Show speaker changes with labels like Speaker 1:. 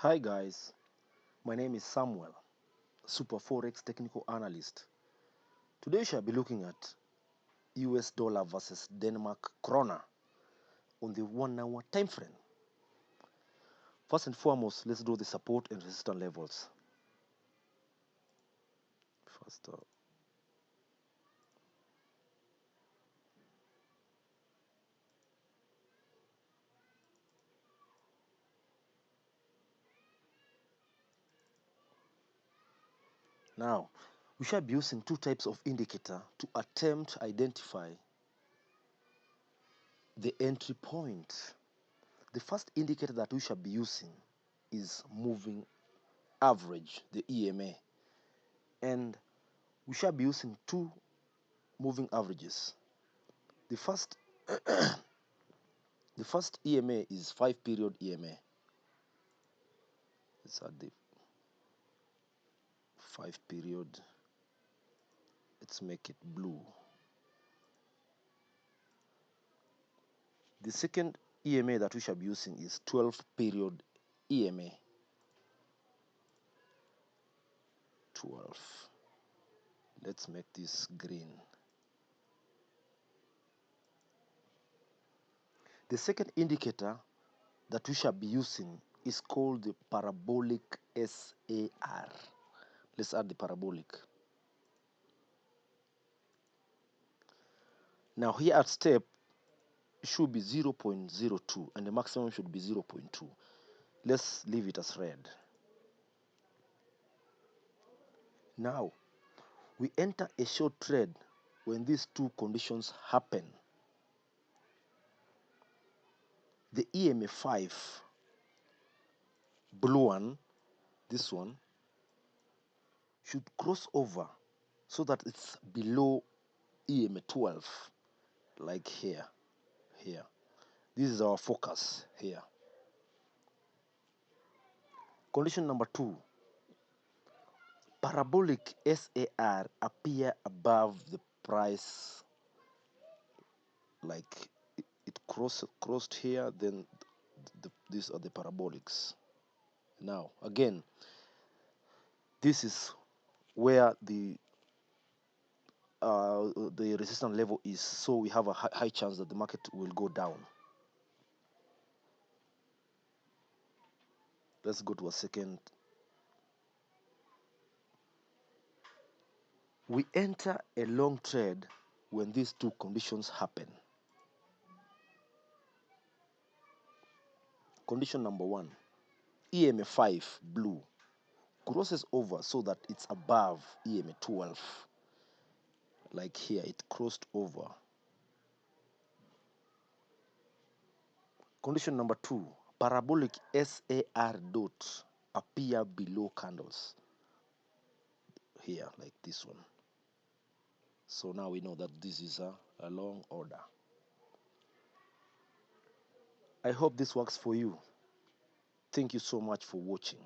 Speaker 1: Hi guys, my name is Samuel, Super Forex Technical Analyst. Today we shall be looking at US dollar versus Denmark krona on the 1 hour time frame. First and foremost, let's do the support and resistance levels. First Now, we shall be using two types of indicator to attempt to identify the entry point. The first indicator that we shall be using is moving average, the EMA, and we shall be using two moving averages. The first the first EMA is 5-period EMA. Let's add the 5-period. Let's make it blue. The second EMA that we shall be using is 12-period EMA. 12. Let's make this green. The second indicator that we shall be using is called the parabolic SAR. Let's add the parabolic. Now here at step it should be 0.02 and the maximum should be 0.2. Let's leave it as red. Now we enter a short trade when these two conditions happen. The EMA 5 blue one, this one, should cross over so that it's below EMA 12, like here. This is our focus here. Condition number 2, parabolic SAR appear above the price, like it crossed here, then these are the parabolics. Now again, this is where the resistance level is, so we have a high chance that the market will go down. Let's go to a second. We enter a long trade when these two conditions happen. Condition number 1, EMA 5 blue crosses over so that it's above EMA 12, like here it crossed over. Condition number 2, parabolic SAR dot appear below candles here, like this one. So now we know that this is a long order. I hope this works for you. Thank you so much for watching.